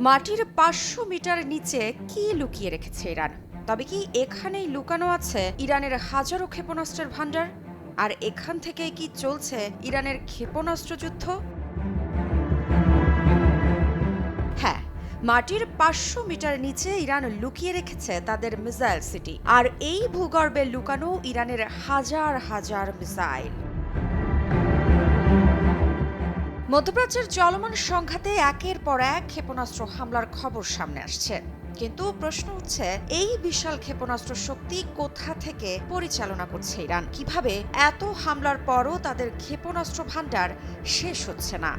মাটির ৫০০ মিটার নিচে কি লুকিয়ে রেখেছে ইরান? তবে কি এখানেই লুকানো আছে ইরানের হাজারো ক্ষেপণাস্ত্রের ভান্ডার? আর এখান থেকে কি চলছে ইরানের ক্ষেপণাস্ত্র যুদ্ধ? হ্যাঁ, মাটির ৫০০ মিটার নিচে ইরান লুকিয়ে রেখেছে তাদের মিসাইল সিটি। আর এই ভূগর্ভে লুকানো ইরানের হাজার হাজার মিসাইল। মধ্যপ্রাচ্যের চলমান সংঘাতে একের পর এক ক্ষেপণাস্ত্র হামলার খবর সামনে আসছে, কিন্তু প্রশ্ন হচ্ছে এই বিশাল ক্ষেপণাস্ত্র শক্তি কোথা থেকে পরিচালনা করছে ইরান? কিভাবে এত হামলার পরও তাদের ক্ষেপণাস্ত্র ভান্ডার শেষ হচ্ছে না?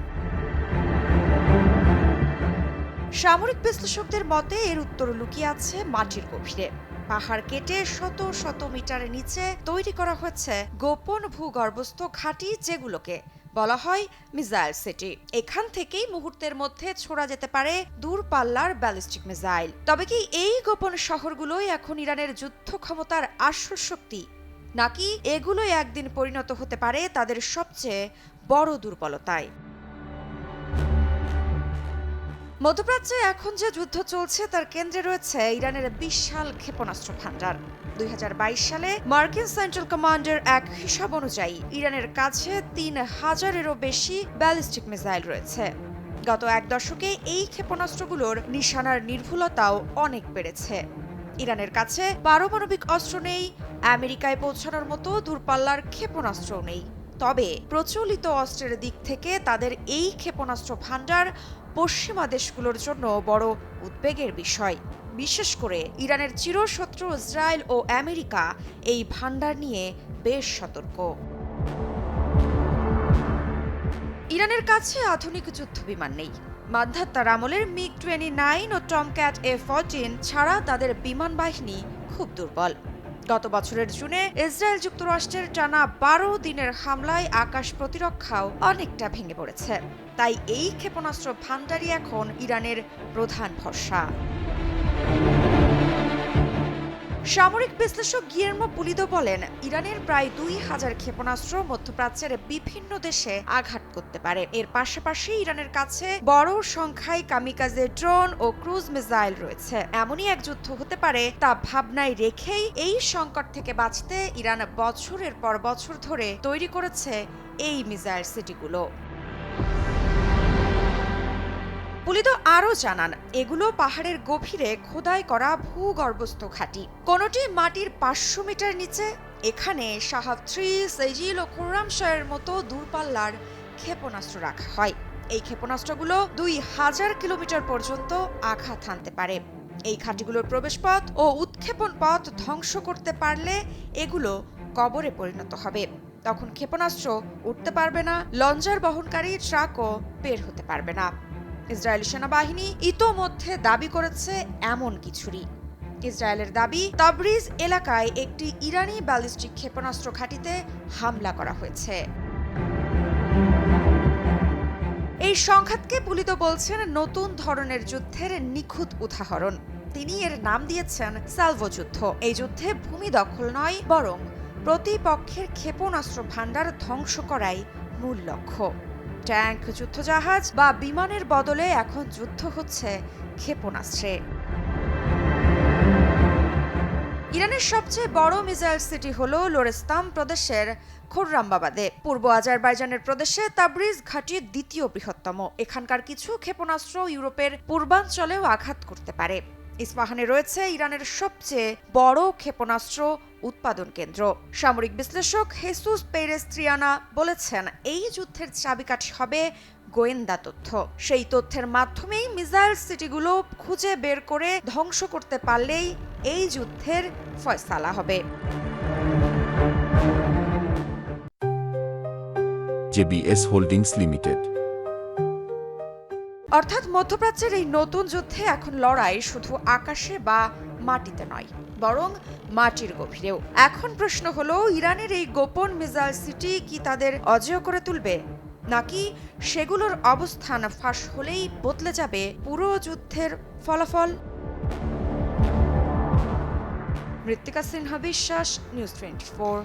সামরিক বিশ্লেষকদের মতে এর উত্তর লুকিয়ে আছে মাটির গভীরে। পাহাড় কেটে শত শত মিটারের নিচে তৈরি করা হয়েছে গোপন ভূগর্ভস্থ ঘাঁটি, যেগুলোকে বলা হয় মিসাইল সিটি। এখান থেকেই মুহূর্তের মধ্যে ছোড়া যেতে পারে দূরপাল্লার ব্যালিস্টিক মিসাইল। তবে কি এই গোপন শহরগুলোই এখন ইরানের যুদ্ধ ক্ষমতার আসল শক্তি, নাকি এগুলোই একদিন পরিণত হতে পারে তাদের সবচেয়ে বড় দুর্বলতায়? মধ্যপ্রাচ্যে এখন যে যুদ্ধ চলছে তার কেন্দ্রে রয়েছে ইরানের বিশাল ক্ষেপণাস্ত্র ভান্ডার। ২০২২ সালে মার্কিন সেন্ট্রাল কমান্ডের এক হিসাব অনুযায়ী ইরানের কাছে ৩,০০০-এরও বেশি ব্যালিস্টিক মিসাইল রয়েছে। গত এক দশকে এই ক্ষেপণাস্ত্রগুলোর নিশানার নির্ভুলতাও অনেক বেড়েছে। ইরানের কাছে পারমাণবিক অস্ত্র নেই, আমেরিকায় পৌঁছানোর মতো দূরপাল্লার ক্ষেপণাস্ত্রও নেই। তবে প্রচলিত অস্ত্রের দিক থেকে তাদের এই ক্ষেপণাস্ত্র ভান্ডার পশ্চিমা দেশগুলোর জন্য বড় উদ্বেগের বিষয়। বিশেষ করে ইরানের চিরশত্রু ইসরায়েল ও আমেরিকা এই ভান্ডার নিয়ে বেশ সতর্ক। ইরানের কাছে আধুনিক যুদ্ধবিমান নেই। মান্ধাত্তার আমলের মিগ-29 ও টমক্যাট F-14 ছাড়া তাদের বিমান বাহিনী খুব দুর্বল। গত বছরের জুনে ইসরায়েল যুক্তরাষ্ট্রের টানা ১২ দিনের হামলায় আকাশ প্রতিরক্ষাও অনেকটা ভেঙে পড়েছে। তাই এই ক্ষেপণাস্ত্র ভান্ডারই এখন ইরানের প্রধান ভরসা। সামরিক বিশ্লেষক গিয়ের্মো পুলিদো বলেন, ইরানের প্রায় ২,০০০ ক্ষেপণাস্ত্র মধ্যপ্রাচ্যের বিভিন্ন দেশে আঘাত করতে পারে। এর পাশাপাশি ইরানের কাছে বড় সংখ্যায় কামিকাজে ড্রোন ও ক্রুজ মিসাইল রয়েছে। এমনই এক যুদ্ধ হতে পারে তা ভাবনায় রেখেই এই সংকট থেকে বাঁচতে ইরান বছরের পর বছর ধরে তৈরি করেছে এই মিসাইল সিটিগুলো। পুলিদো আরও জানান, এগুলো পাহাড়ের গভীরে খোদাই করা ভূগর্ভস্থ ঘাঁটি। কোনটি মাটির ৫০০ মিটার নিচে। এখানে শাহাব-3, সেজিল ও খুররামশাহের মতো দূরপাল্লার ক্ষেপণাস্ত্র রাখা হয়। এই ক্ষেপণাস্ত্রগুলো ২,০০০ কিলোমিটার পর্যন্ত আঘাত হানতে পারে। এই ঘাঁটিগুলোর প্রবেশপথ ও উৎক্ষেপণ পথ ধ্বংস করতে পারলে এগুলো কবরে পরিণত হবে। তখন ক্ষেপণাস্ত্র উঠতে পারবে না, লঞ্চার বহনকারী ট্রাকও বের হতে পারবে না। ইসরায়েলি সেনাবাহিনী ইতোমধ্যে দাবি করেছে এমন কিছুরই। ইসরায়েলের দাবি, তাবরিজ এলাকায় একটি ইরানি ব্যালিস্টিক ক্ষেপণাস্ত্র ঘাঁটিতে হামলা করা হয়েছে। এই সংঘাতকে পুলিদো বলছেন নতুন ধরনের যুদ্ধের নিখুঁত উদাহরণ। তিনি এর নাম দিয়েছেন সালভো যুদ্ধ। এই যুদ্ধে ভূমি দখল নয়, বরং প্রতিপক্ষের ক্ষেপণাস্ত্র ভান্ডার ধ্বংস করাই মূল লক্ষ্য। ট্যাঙ্ক, যুদ্ধজাহাজ বা বিমানের বদলে এখন যুদ্ধ হচ্ছে ক্ষেপণাস্ত্রে। ইরানের সবচেয়ে বড় মিসাইল সিটি হল লোরেস্তান প্রদেশের খোররামবাদে। পূর্ব আজারবাইজানের প্রদেশে তাবরিজ ঘাঁটি দ্বিতীয় বৃহত্তম। এখানকার কিছু ক্ষেপণাস্ত্র ইউরোপের পূর্বাঞ্চলেও আঘাত করতে পারে। ইস্পাহানে রয়েছে ইরানের সবচেয়ে বড় ক্ষেপণাস্ত্র উৎপাদন কেন্দ্র। সামরিক বিশ্লেষক হেসুস পেরেস ত্রিয়ানা বলেছেন, এই যুদ্ধের চাবিকাঠি হবে গোয়েন্দা তথ্য। সেই তথ্যের মাধ্যমেই মিসাইল সিটিগুলো খুঁজে বের করে ধ্বংস করতে পারলেই এই যুদ্ধের ফয়সালা হবে। JBS holdings limited. অর্থাৎ মধ্যপ্রাচ্যের এই নতুন যুদ্ধে এখন লড়াই শুধু আকাশে বা মাটিতে নয়, বরং মাটির গভীরেও। এখন প্রশ্ন হলো, ইরানের এই গোপন মিসাইল সিটি কি তাদের অজেয় করে তুলবে, নাকি সেগুলোর অবস্থান ফাঁস হলেই বদলে যাবে পুরো যুদ্ধের ফলাফল? মৃত্তিকা সিনহা বিশ্বাস, নিউজ 24।